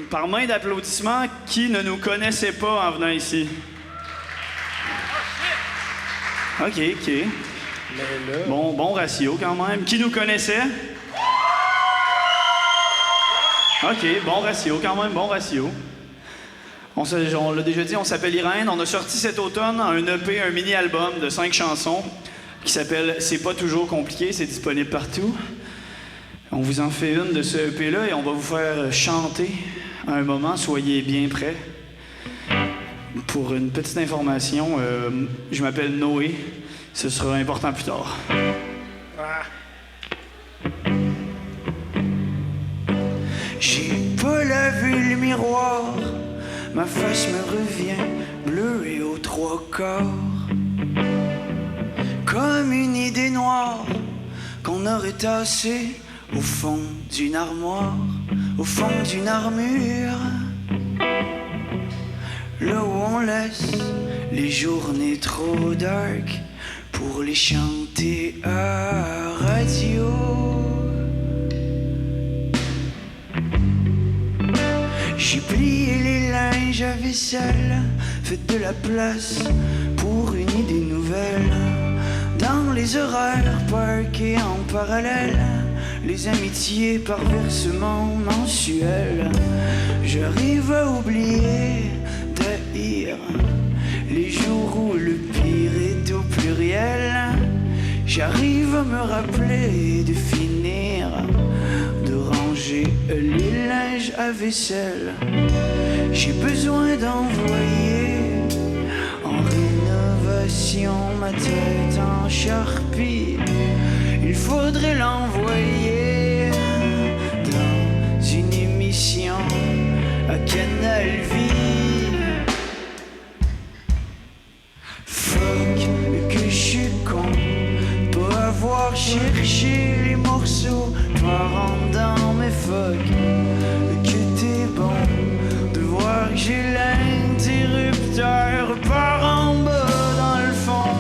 par main d'applaudissement, qui ne nous connaissait pas en venant ici? OK. Bon ratio quand même. Qui nous connaissait? OK, bon ratio quand même, bon ratio. On l'a déjà dit, on s'appelle Irène. On a sorti cet automne un EP, un mini-album de 5 chansons qui s'appelle « C'est pas toujours compliqué », c'est disponible partout. On vous en fait une de ce EP-là et on va vous faire chanter à un moment. Soyez bien prêts. Pour une petite information, je m'appelle Noé. Ce sera important plus tard. J'ai pas lavé le miroir, ma face me revient bleue et aux 3/4. Comme une idée noire qu'on aurait tassée au fond d'une armoire, au fond d'une armure. Là où on laisse les journées trop dark pour les chanter à radio. J'ai plié les linges à vaisselle, fait de la place pour une idée nouvelle. Dans les horaires parqués en parallèle, les amitiés par versement mensuel. J'arrive à oublier d'haïr les jours où le pire est au pluriel. J'arrive à me rappeler de finir de ranger les linges à vaisselle. J'ai besoin d'envoyer en rénovation ma tête en charpie. Il faudrait l'envoyer dans une émission à Canal Vie. Fuck que je suis con, pas avoir cherché les morceaux par en dans mes fuck. Que t'es bon de voir que j'ai l'interrupteur par en bas dans le fond.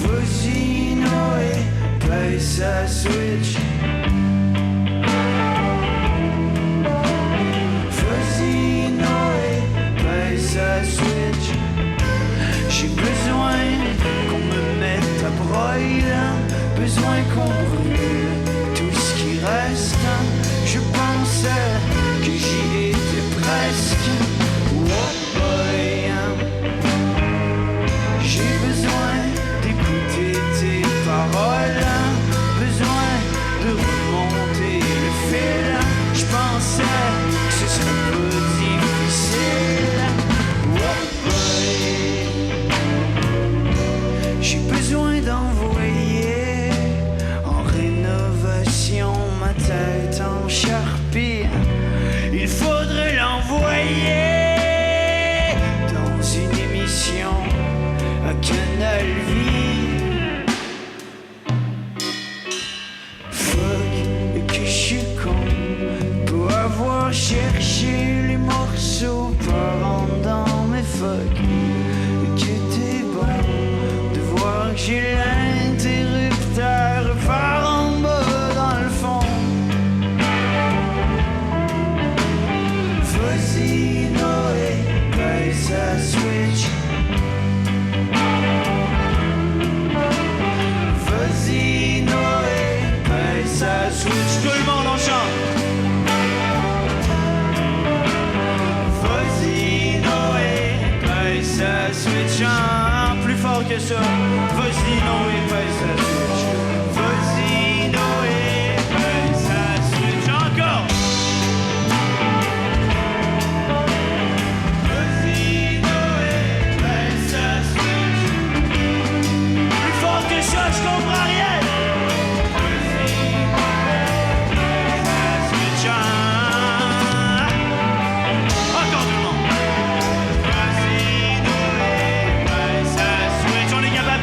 Vas-y Noé, pèse sa switch. Vas-y Noé, pèse sa switch. J'ai besoin qu'on me mette à broil, besoin qu'on brûle tout ce qui reste. Je pensais que j'y étais presque. Oh boy, j'ai besoin d'écouter tes paroles, besoin de remonter le fil. Je pensais que ce serait pas difficile. Oh boy, j'ai besoin d'envoyer en rénovation ma tête en charpie. Il faudrait l'envoyer dans une émission à Canal Vie. Fuck que je suis con pour avoir cherché les morceaux par en dans mes fuck. Que t'es bon de voir que j'ai l'interrupteur par en bas dans le fond. Vas-y Noé, pèse sa switch. Vas-y Noé, pèse sa switch. Tout le monde en chante. Vas-y Noé, pèse sa switch. Plus fort que ça. Vas-y Noé, pèse sa switch. Vas-y Noé, pèse sa switch. Encore. Vas-y Noé, pèse sa switch. Plus fort que ça, je comprends rien. Vas-y Noé, pèse sa switch. Encore tout le monde. Vas-y Noé, pèse sa switch. On est capable.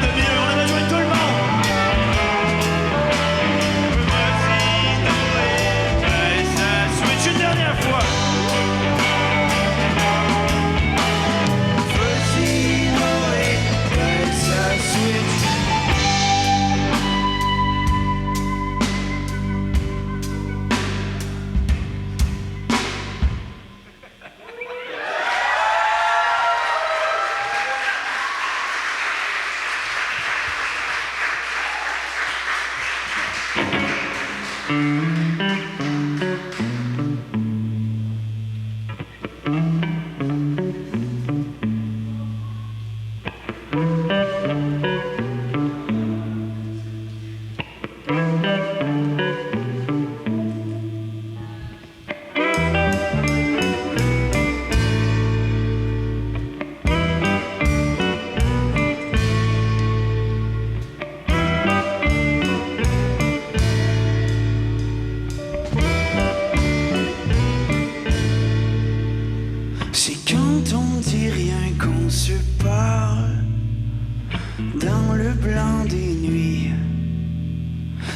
Dans le blanc des nuits,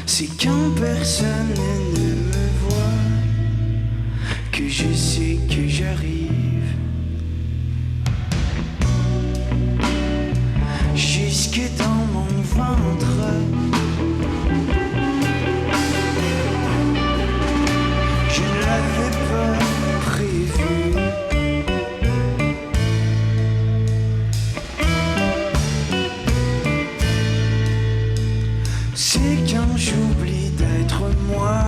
c'est quand personne ne me voit que je sais que j'arrive. Jusque dans mon ventre, je ne l'avais pas prévu. C'est quand j'oublie d'être moi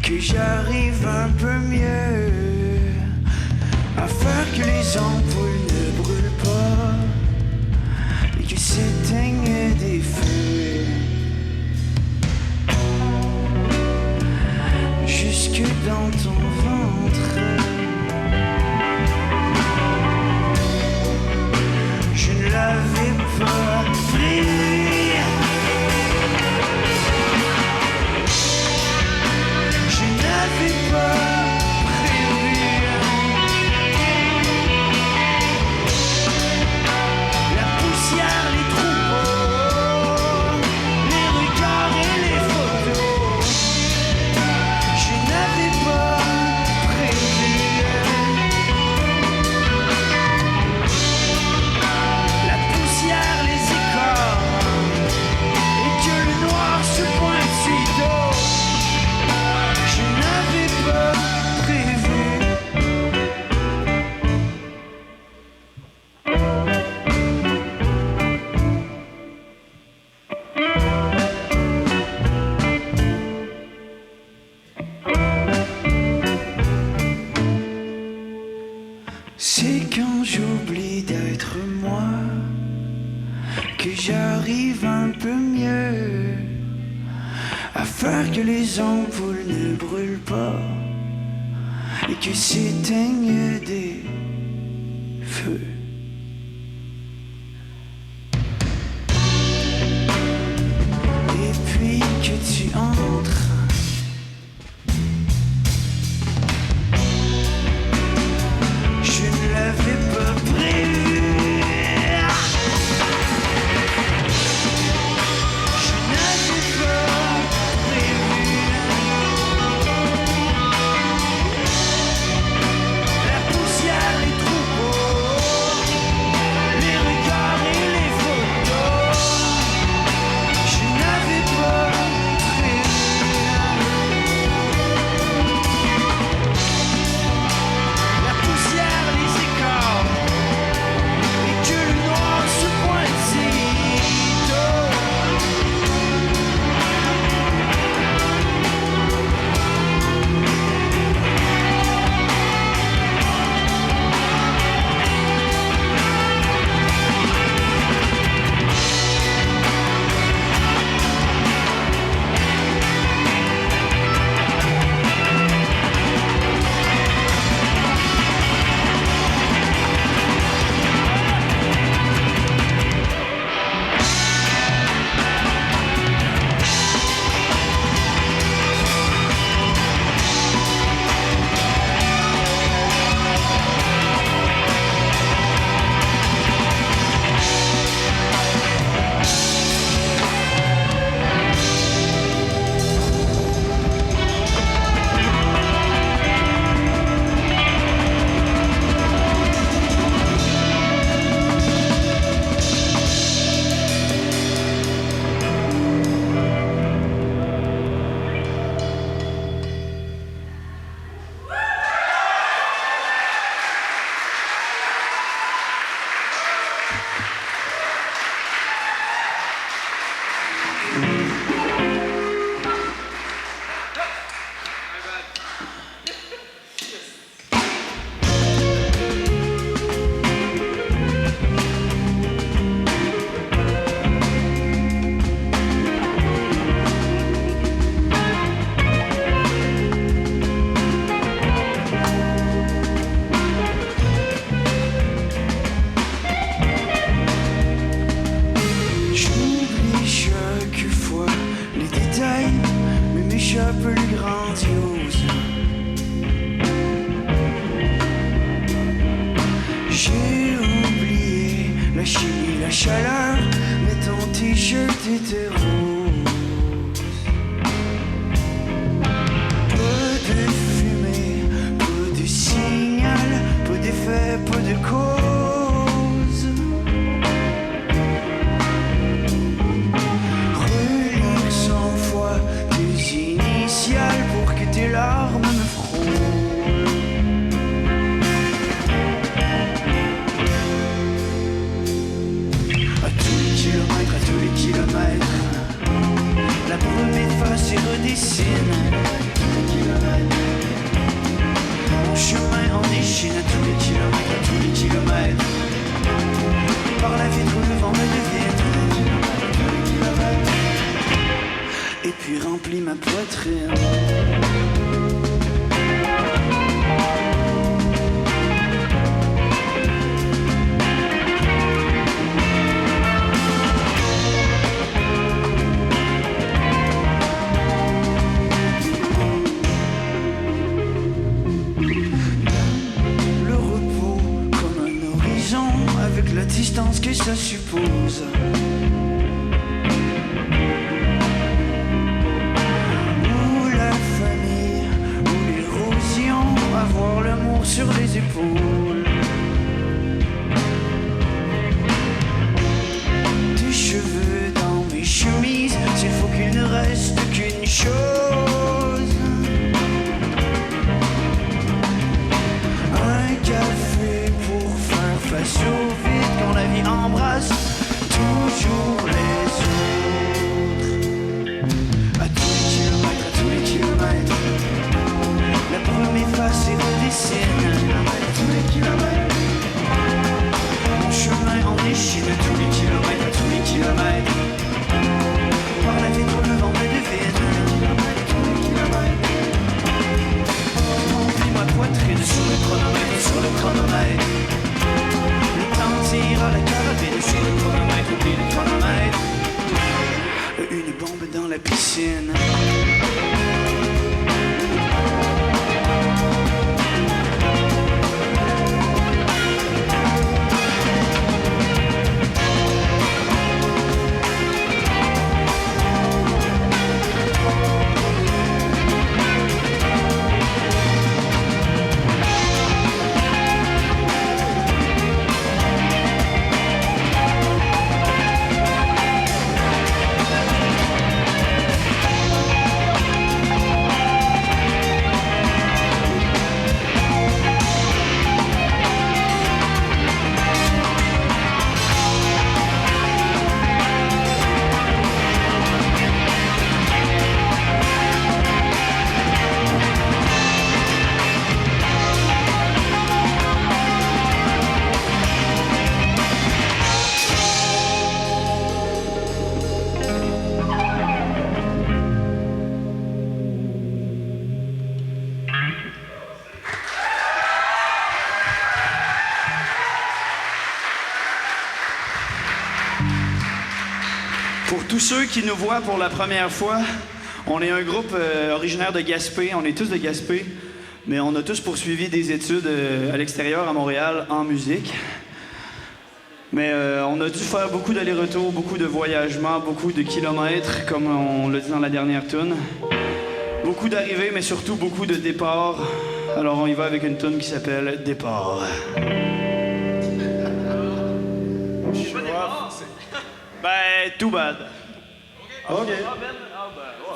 que j'arrive un peu mieux à faire que les ampoules ne brûlent pas et que s'éteignent des feux. Jusque dans ton ventre, je ne l'avais pas prévu. C'est quand j'oublie d'être moi que j'arrive un peu mieux à faire que les ampoules ne brûlent pas et que s'éteignent des feux. Et puis que tu entres, déjà plus grandiose. J'ai oublié la chimie, la chaleur, mais ton t-shirt était rose. Peu de fumée, peu de signal, peu d'effet, peu de cause. Relire 100 fois tes initiales pour que tes larmes me frôlent. À tous les kilomètres, la brume efface et redessine. Mon chemin en échine à tous les kilomètres. Par la vitre où le vent me devine. Et puis remplit ma poitrine. La distance que ça suppose. Ou la famille, ou l'érosion, avoir l'amour sur les épaules. Tes cheveux dans mes chemises, s'il faut qu'il ne reste qu'une chose. Un café pour faire face au vide quand la vie embrasse toujours les autres. À tous les kilomètres, la brume efface et redessine. À tous les kilomètres, mon chemin en échine. À tous les kilomètres, par la vitre le vent me devine. À tous les kilomètres, remplis ma poitrine sur le chronomètre. Tire à la carabine sur le chronomètre, oublie le chronomètre. Une bombe dans la piscine. Pour tous ceux qui nous voient pour la première fois, on est un groupe originaire de Gaspé. On est tous de Gaspé, mais on a tous poursuivi des études à l'extérieur, à Montréal, en musique. Mais on a dû faire beaucoup d'allers-retours, beaucoup de voyagements, beaucoup de kilomètres, comme on l'a dit dans la dernière tune. Beaucoup d'arrivées, mais surtout beaucoup de départs. Alors on y va avec une tune qui s'appelle « Départ ». Ben, too bad. OK.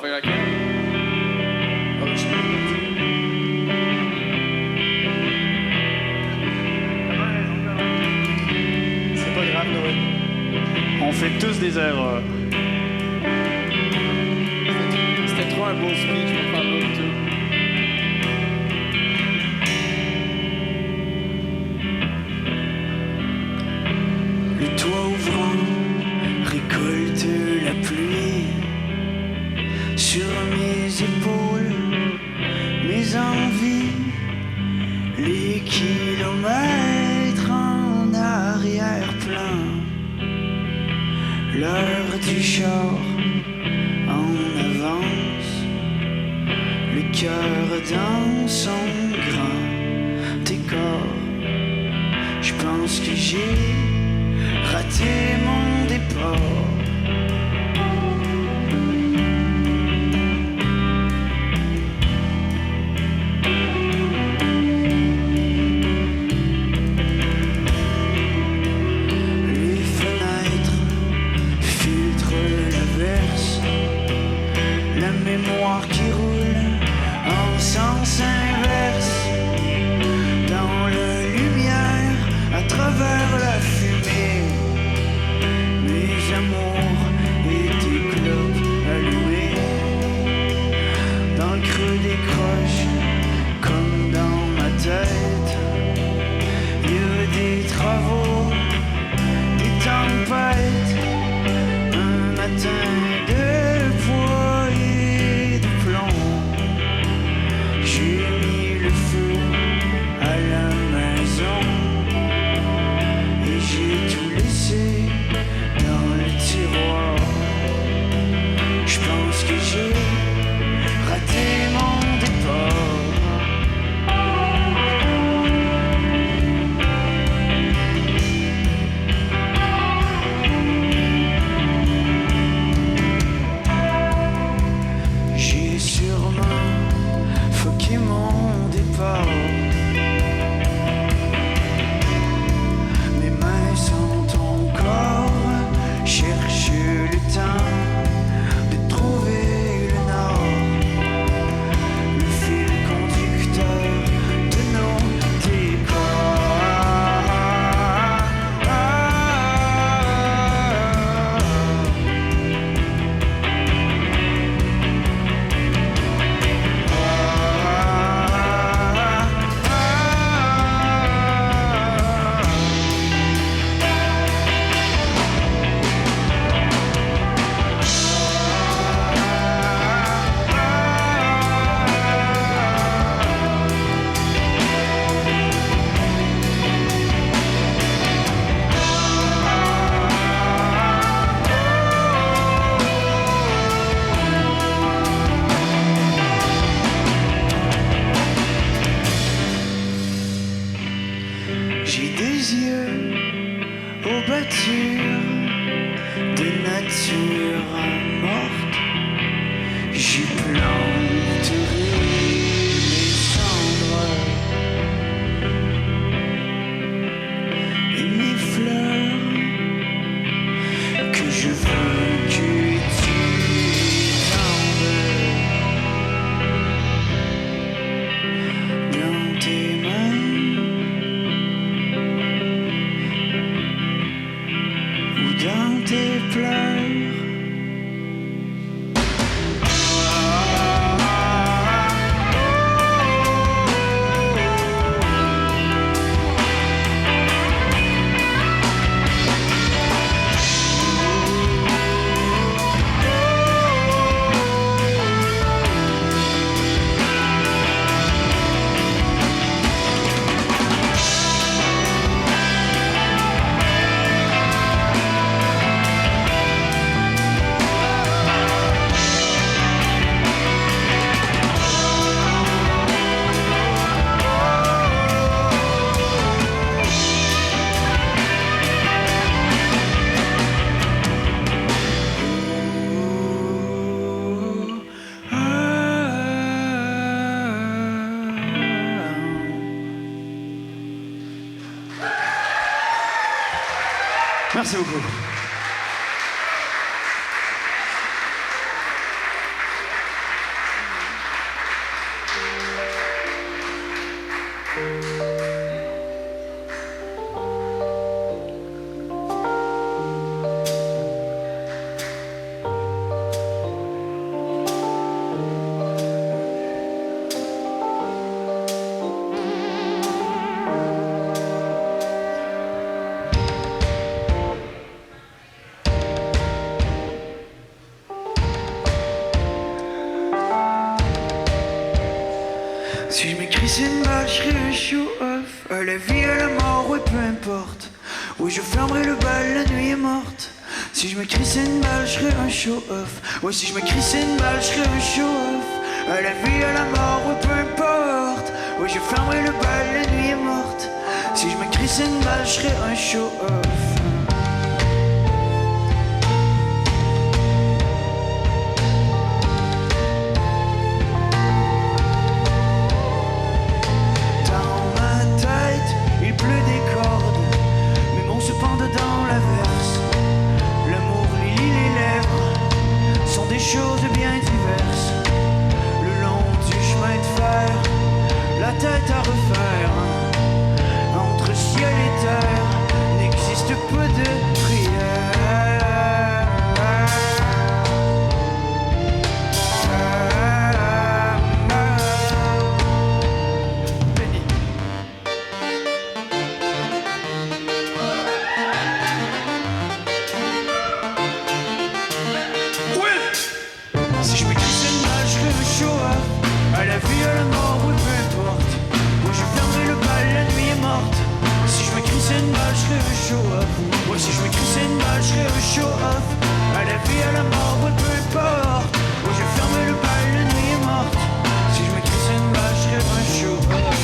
Fait laquelle? C'est pas grave, Noël. On fait tous des erreurs. C'était trop un beau speech pour faire l'autre tout. Le toit ouvrant récolte la pluie sur mes épaules, mes envies, les kilomètres en arrière-plan, l'heure du char en avance, cœur dans son grand décor. Je pense que j'ai raté mon départ. Les fenêtres filtrent l'averse, la mémoire qui roule en sens inverse. Dans la lumière, à travers la fumée, mes amours et tes clopes allumées. Dans le creux des croches, comme dans ma tête, il y a des travaux, des tempêtes. Un matin de poids et de plomb, j'ai mis le feu à la maison et j'ai tout laissé dans le tiroir. Je pense que j'ai raté mon départ. J'ai sûrement fucké mon départ. Mes mains sont encore, cherche le temps de trouver le nord, le fil conducteur de nos J'ai des yeux aux battures de nature morte. J'y planterai mes cendres et mes fleurs que je veux que tu étendes dans tes mains. Ou dans tes pleurs. Merci beaucoup. Si je m'écrissais une balle, je serais un show-off. À la vie, à la mort, ouais, peu importe. Oui, je fermerai le bal, la nuit est morte. Si je m'écrissais une balle, je serais un show-off. Ouais, si je m'écrissais une balle, je serais un show-off. À la vie, à la mort. je fermerai le bal, la nuit est morte. Si je me crisse une balle, je serai un show-off. Dans ma tête, il pleut des cordes. Mes mots se pendent dans l'averse. L'amour lie les lèvres, sont des choses bien diverses. Le long du chemin de fer, la tête à refaire. Entre ciel et terre, n'existe pas de prière. Béni. Si je me crisse une balle, je fais un show-off. À la vie, à la mort, oui, peu importe. Moi, je fermerai le bal, la nuit est morte. Si je me crisse une balle, je fais un show-off. Ouais, si je me crisse une balle, je fais un show-off. À la vie, à la mort, oui, peu importe. Moi, je fermerai le bal, la nuit est morte. Si je me crisse une balle, je fais un show-off.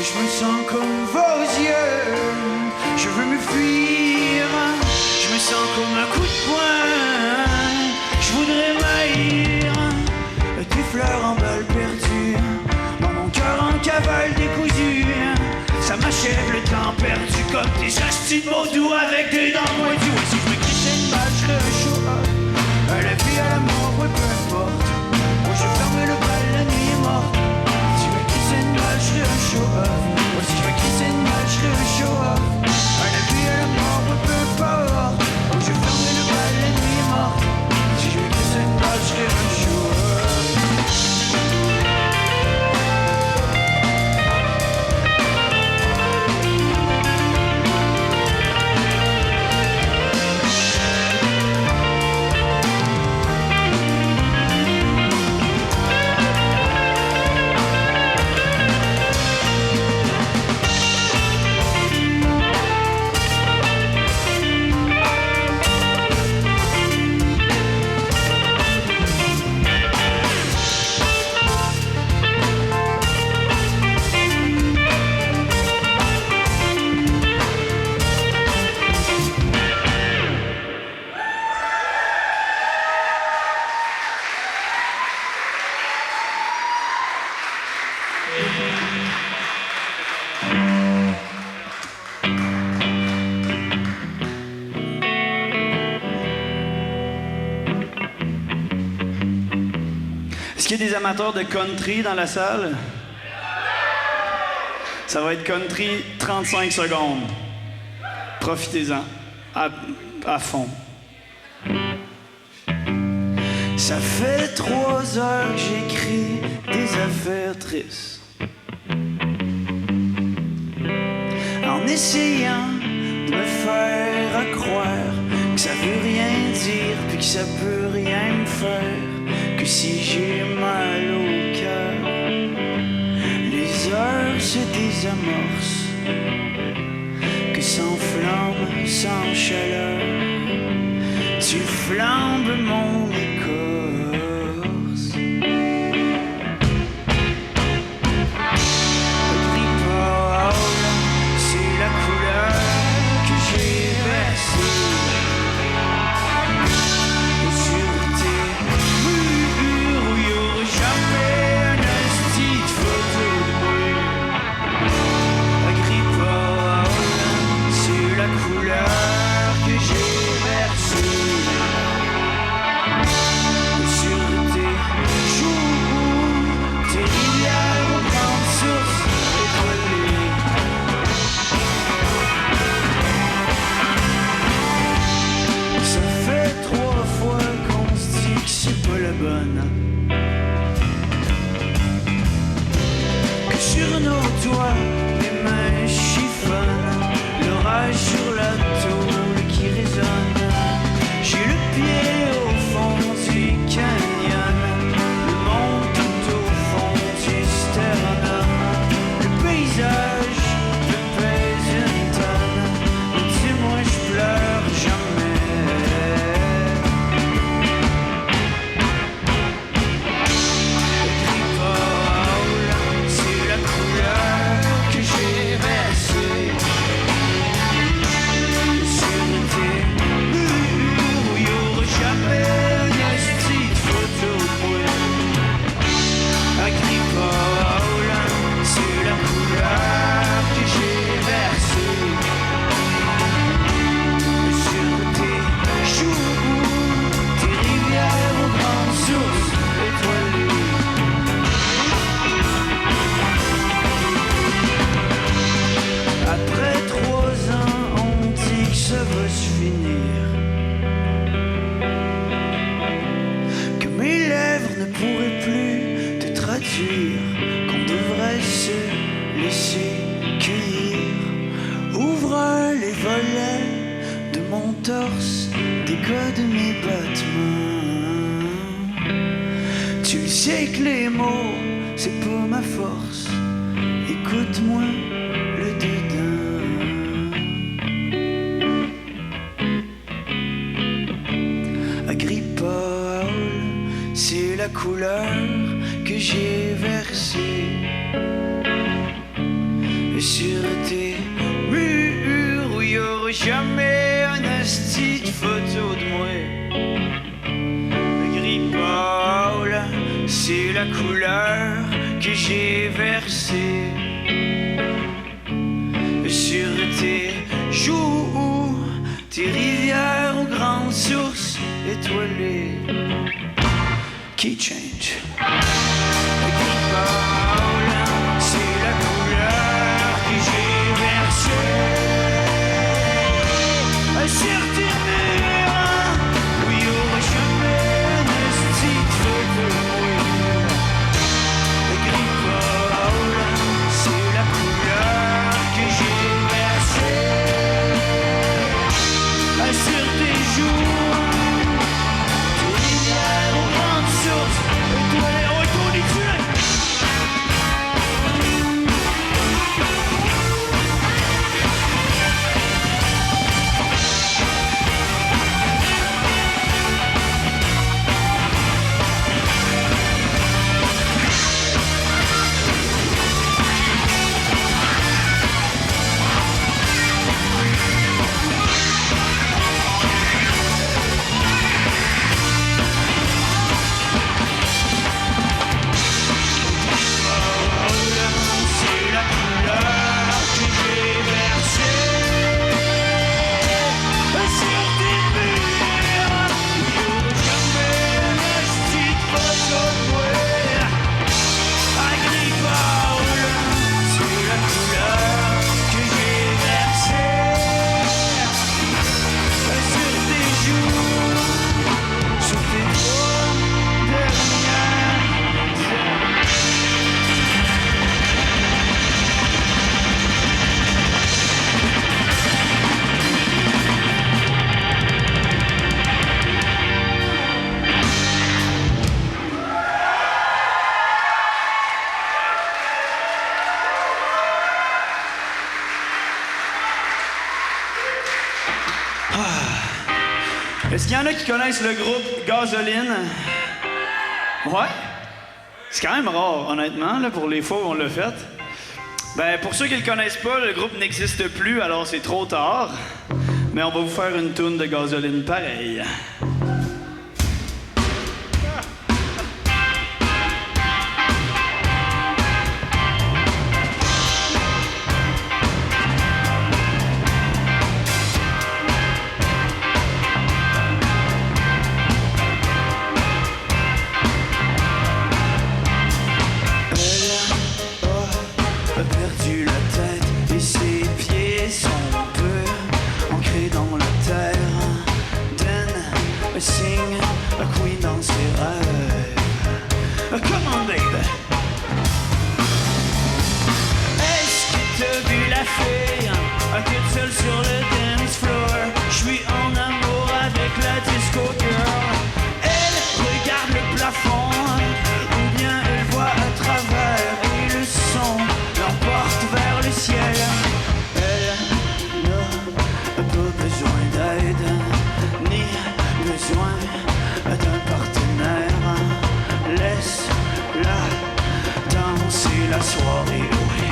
Je me sens comme vos yeux, je veux me fuir. Je me sens comme un coup de poing, je voudrais m'haïr. Tes fleurs en balles perdues, dans mon cœur en cavale décousu. Ça m'achève le temps perdu comme des hosties de mots doux avec des dents moitues. Et si je me crisse une balle, je serai un show-off. À la vie, à la mort, ouais, peu importe. Moi, je ferme le bal, la nuit est morte. Si je me crisse une balle, je serai un show-off. Moi, si je me crisse une balle, je serai un show-off. À la vie, à la mort, ouais, peu importe. Moi, je ferme le bal, la nuit est morte. Si je me crisse une balle, je serai un show-off. Est-ce qu'il y a des amateurs de country dans la salle? Ça va être country 35 secondes. Profitez-en à fond. Ça fait 3 heures que j'écris des affaires tristes. En essayant de me faire croire que ça veut rien dire puis que ça peut rien me faire. Que si j'ai mal au cœur, les heures se désamorcent. Que sans flamme, sans chaleur, tu flambes mon écorce. Le gris pâle, c'est la couleur que j'ai versée. Et sur tes murs où il y aura jamais un asti de photo de moi. Le gris pâle, c'est la couleur que j'ai versée. dire qu'on devrait se laisser cueillir. Ouvre les volets de mon torse, décode mes battements. Tu le sais que les mots, c'est pas ma force. Écoute-moi le dedans. Agrippa, c'est la couleur que j'ai versée sur tes murs où y aura jamais un asti de photo de moi. Agrippa, c'est la couleur que j'ai versée sur tes joues, tes rivières aux grandes sources étoilées. Key change. Agrippa, c'est la couleur que j'ai versée sur tes murs où il y aura jamais un esti de photo de moi. Agrippa, c'est la couleur que j'ai versée sur tes joues, tes rivières aux grandes sources étoilées. Retourne-y-tu! C'est la couleur que j'ai versée sur tes murs où il y aura jamais un esti de photo de moi. Agrippa, c'est la couleur que j'ai versée sur tes joues, sur tes trois dernières. Est-ce qu'il y en a qui connaissent le groupe Gasoline? Ouais? C'est quand même rare, honnêtement, là, pour les fois où on l'a fait. Ben, pour ceux qui le connaissent pas, le groupe n'existe plus, alors c'est trop tard. Mais on va vous faire une toune de Gasoline pareil. Elle a perdu la tête et ses pieds sont peu ancrés dans la terre. Then a sing a queen dans ses rêves. Come on baby. Est-ce que t'as vu la fille toute seule sur le dance floor? J'suis en amour avec la disco girl. Elle regarde le plafond ou bien elle voit à travers et le son l'emporte vers le ciel. Elle n'a pas besoin d'aide ni besoin d'un partenaire. Laisse-la danser la soirée, oui.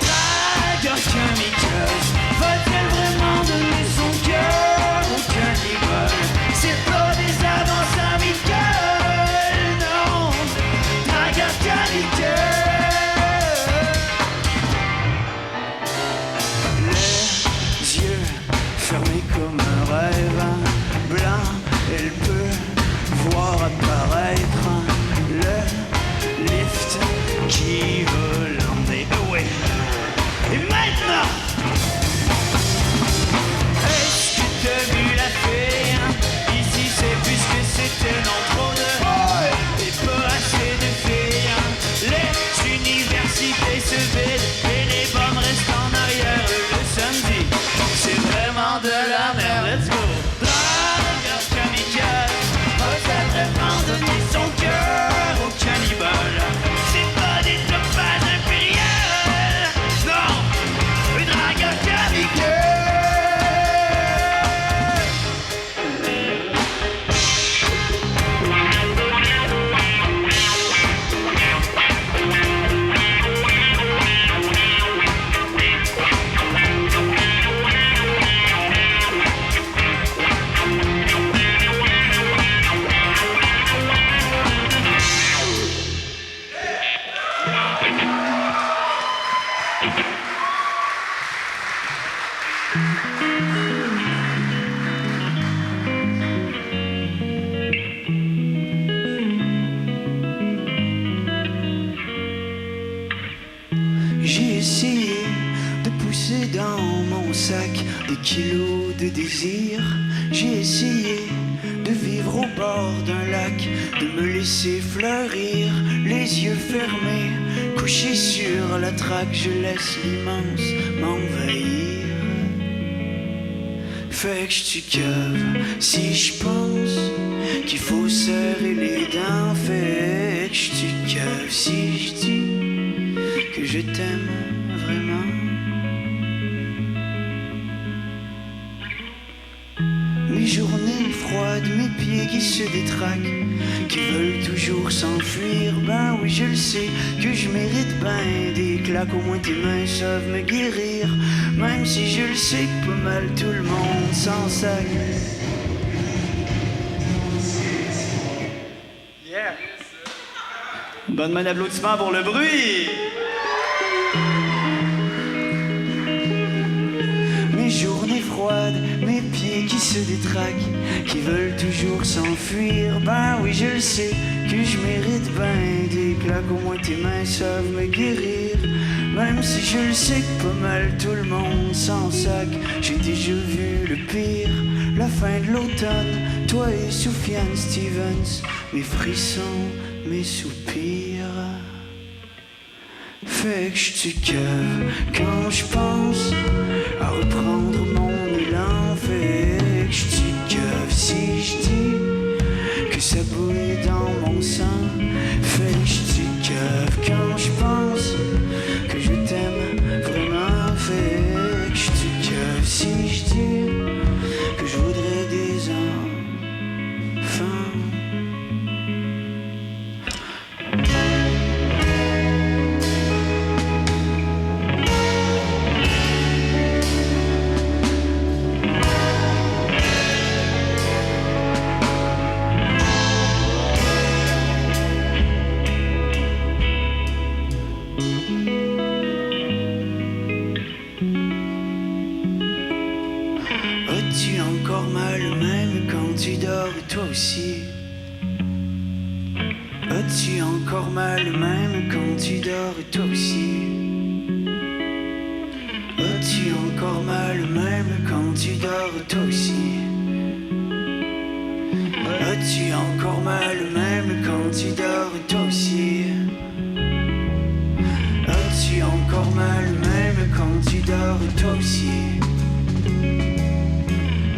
Drague kamikaze, va-t-elle vraiment donner son cœur au cannibale? C'est pas des avances amicales, non. Drague kamikaze. Les yeux fermés comme un rêve blanc, elle peut voir apparaître le lift qui veut l'emmener away. Et maintenant, est-ce que t'as vu la fille? Ici c'est puisque c'était non. dans de la merde. Let's go! Dragueur kamikaze, peut-être abandonner son cœur au cannibale. C'est pas des topages impériales, non! Un dragueur kamikaze! J'ai essayé de pousser dans mon sac des kilos de désir. J'ai essayé de vivre au bord d'un lac, de me laisser fleurir, les yeux fermés, couché sur la traque, je laisse l'immense m'envahir. Fait que j'suis cave si j'pense qu'il faut serrer les dents. Fait que j'suis cave si j'dis que je t'aime vraiment. Mes journées froides, mes pieds qui se détraquent, qui veulent toujours s'enfuir. Ben oui, je le sais que je mérite ben des claques. Au moins tes mains savent me guérir, même si je le sais que pas mal tout le monde s'en sac. Yeah! Bonne main d'applaudissement pour le bruit! Mes journées froides, mes pieds qui se détraquent, qui veulent toujours s'enfuir. Ben oui, je le sais que je mérite ben des claques. Au moins tes mains savent me guérir, même si je le sais que pas mal tout le monde s'en sac. J'ai déjà vu le pire, la fin de l'automne, toi et Soufiane Stevens, mes frissons, mes soupirs. Fait que j'suis cave quand j'pense à reprendre mon élan. Fait que j'suis cave si j'dis que ça bouille dans mon sang. Fait que j'suis cave quand j'pense que je t'aime vraiment. Fait que j'suis cave si j'dis que je voudrais des enfants. As-tu encore mal même quand tu dors, toi aussi? As-tu encore mal même quand tu dors, toi aussi? As-tu encore mal même quand tu dors, toi aussi? As-tu encore mal même quand tu dors, toi aussi? As-tu encore mal même quand tu dors, toi aussi?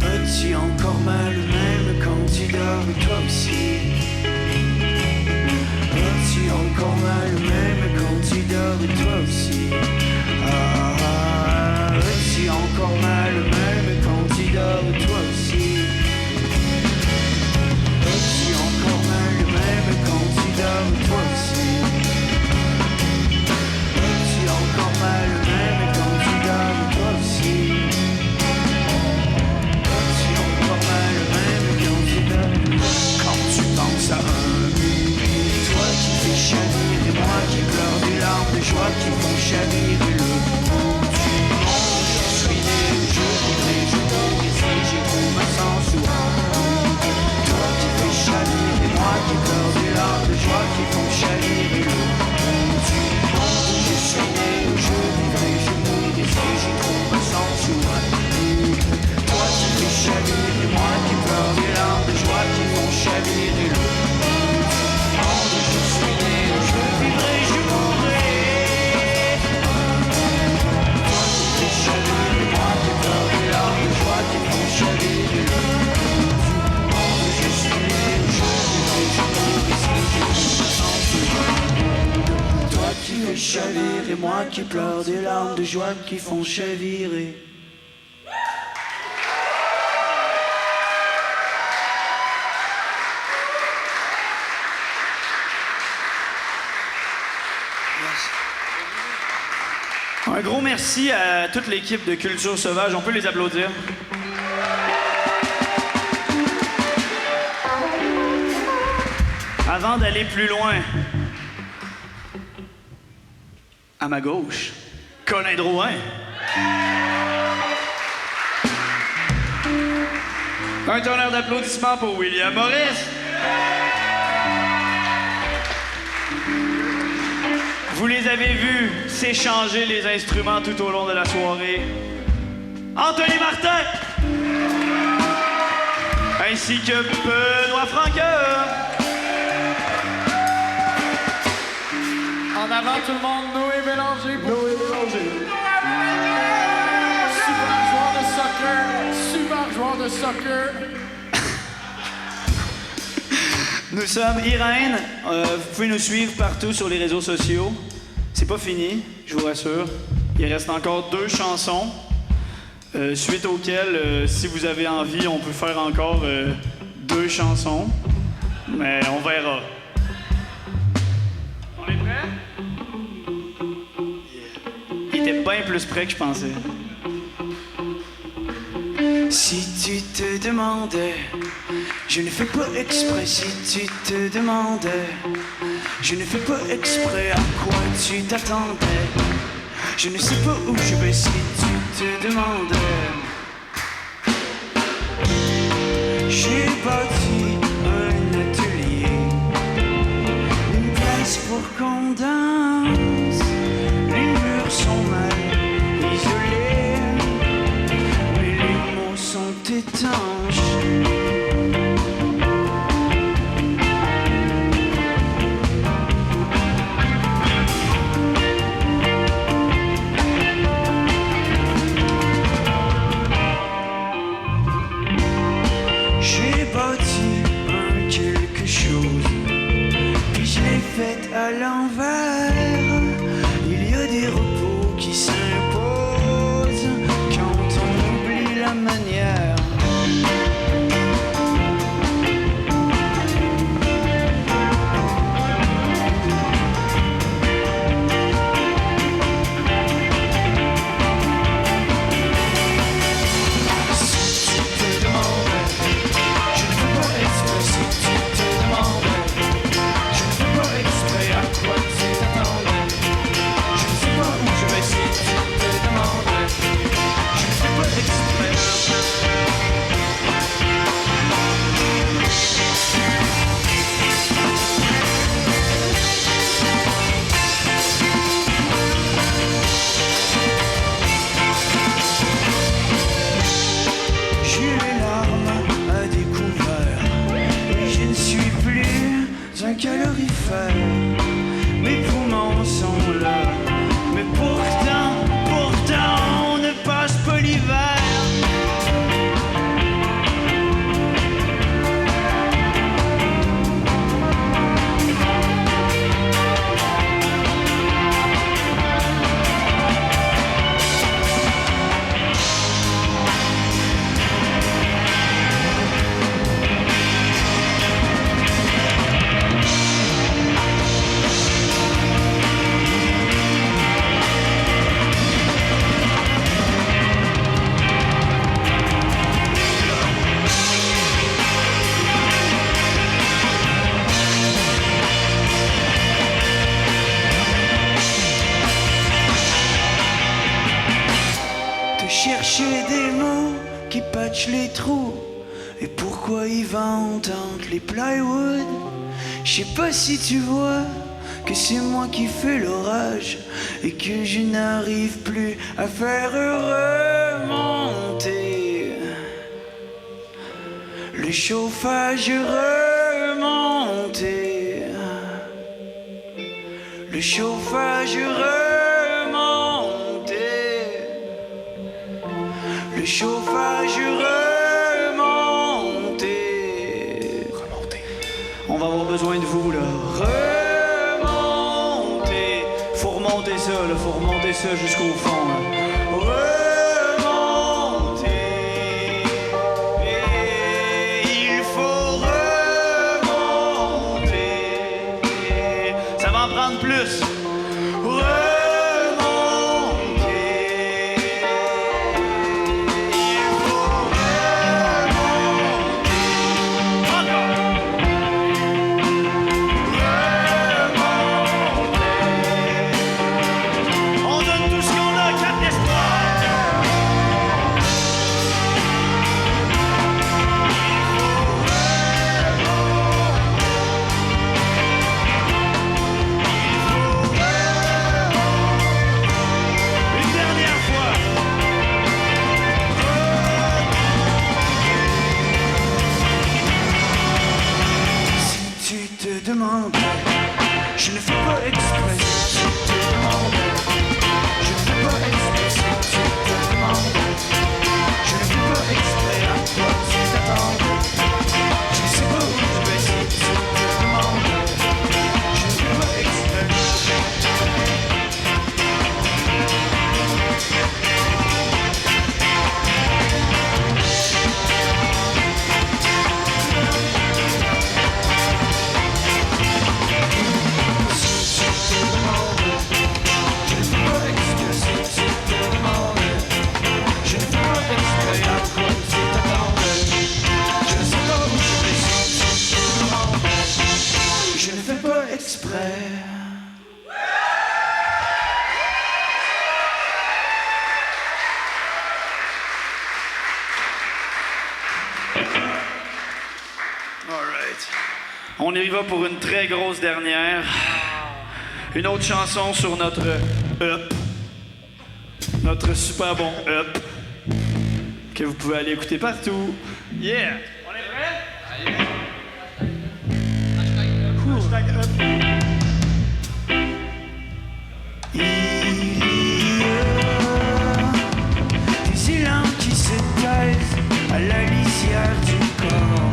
As-tu encore mal même quand tu dors, toi aussi? As-tu encore mal même quand tu dors, toi aussi? As-tu encore mal même quand tu dors, toi aussi? As-tu encore mal même quand tu dors, toi aussi? As-tu encore mal même quand tu dors, toi aussi? Quand tu penses à un bébé, toi qui fais chavirer, moi qui pleure des larmes de joie qui font chavirer le bout du monde. Je suis né, je vivrai, je mourrai, j'ai trop ma sens ou toi qui fais chavirer, moi qui pleure des larmes de joie qui font chavirer le bout du monde. Je suis né, je vivrai, je mourrai, j'ai trop ma sens ou toi qui fais chavirer, moi qui pleure des larmes de joie qui font chavirer le monde. Je suis né, je vivrai, je mourrai. qui pleurent, des larmes de joie qui font chavirer. Un gros merci à toute l'équipe de Culture Sauvage. On peut les applaudir. Avant d'aller plus loin, à ma gauche, Colin Drouin. Un tonnerre d'applaudissements pour William Morris. Vous les avez vus s'échanger les instruments tout au long de la soirée. Anthony Martin! Ainsi que Benoît Franqueur. En avant, tout le monde, Noé Bélanger. Noé Bélanger. Super joueur de soccer. Nous sommes Irène. Vous pouvez nous suivre partout sur les réseaux sociaux. C'est pas fini, je vous rassure. Il reste encore 2 chansons, suite auxquelles, si vous avez envie, on peut faire encore 2 chansons. Mais on verra. On est prêts? Yeah. Il était bien plus près que je pensais. Si tu te demandais, je ne fais pas exprès. Si tu te demandais, je ne fais pas exprès. À quoi tu t'attendais? Je ne sais pas où je vais. Si tu te demandais, j'ai bâti un atelier, une place pour qu'on danse. Les murs sont mal isolés, mais les mots sont étanches. J'ai bâti un quelque chose, puis je l'ai fait à l'envers. Il y a des repos qui s'imposent quand on oublie la manière. Calorifère, mes poumons sont là, mais pourtant on ne passe pas l'hiver. Chercher des mots qui patchent les trous. Et pourquoi ils vendent entre les plywood? Je sais pas si tu vois que c'est moi qui fais l'orage et que je n'arrive plus à faire remonter le chauffage remonter. Le chauffage le chauffage remonter. On va avoir besoin de vous, là. Remonter. Faut remonter ça, là. Faut remonter remonter ça jusqu'au fond. Hein. Remonter, il faut remonter. Ça va en prendre plus. Je ne fais pas exprès si tu te demandes. Je ne fais pas exprès si tu te demandes. Je ne fais pas exprès à quoi tu t'attends. Je ne sais pas où je vais si tu te demandes. Je ne fais pas exprès. On y va pour une très grosse dernière. Une autre chanson sur notre Up. Notre super bon Up. Que vous pouvez aller écouter partout. Yeah! On est prêts? Hashtag Up. Il y a des élans qui se taisent à la lisière du corps.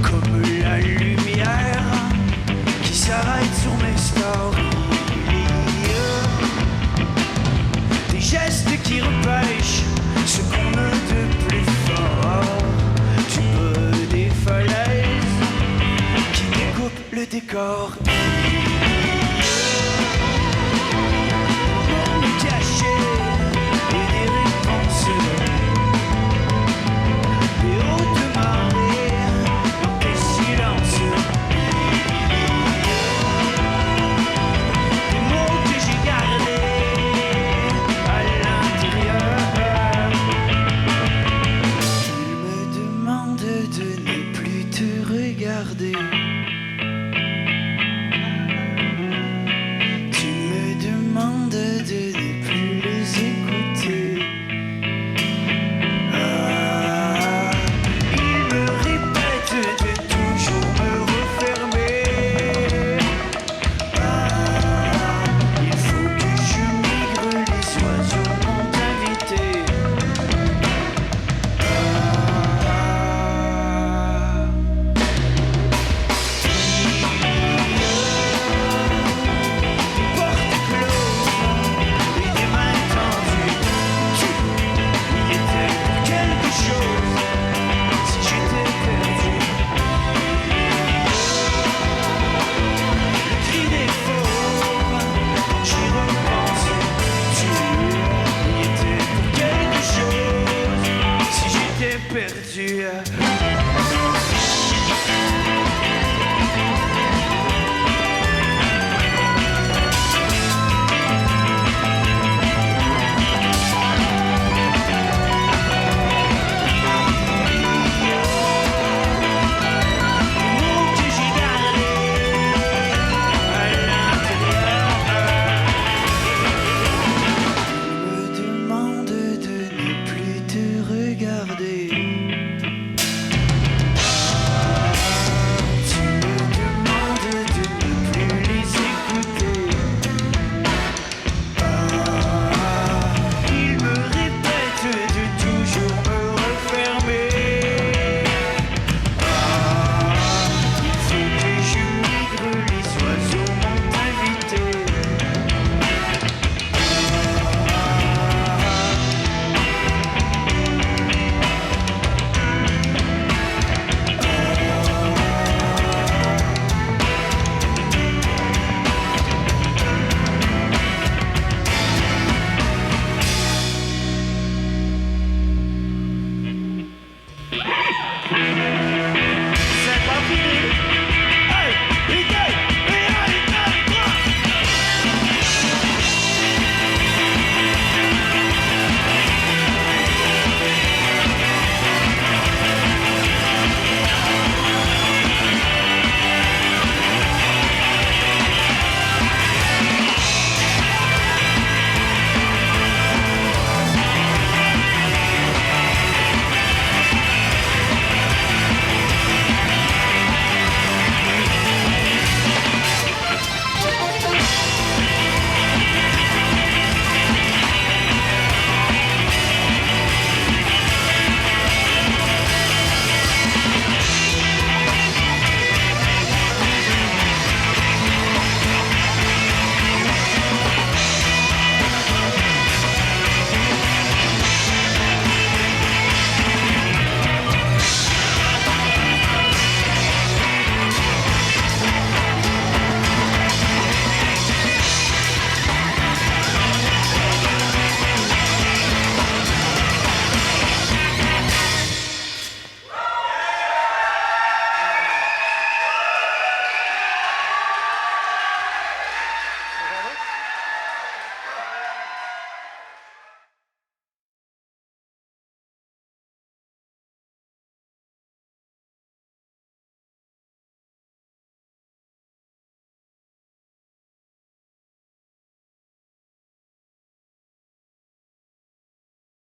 Comme la lumière qui s'arrête sur mes stories. Des gestes qui repêchent ce qu'on a de plus fort. Du bas des falaises qui découpent le décor. Monde caché et des réponses. Des hautes marées. Des mots que j'ai gardés à l'intérieur. Il me demande de ne plus te regarder. Tu me demandes de ne plus les écouter. Il me répète de toujours me refermer. Il faut que je migre, les oiseaux m'ont invité. Des portes closes et des mains tendues. Tu y étais pour quelque chose si j'étais perdu. Le cri des fauves, j'y repense. Tu y étais pour quelque chose si j'étais perdu. Des mots que j'ai gardés à l'intérieur. Il me demande de ne plus te regarder.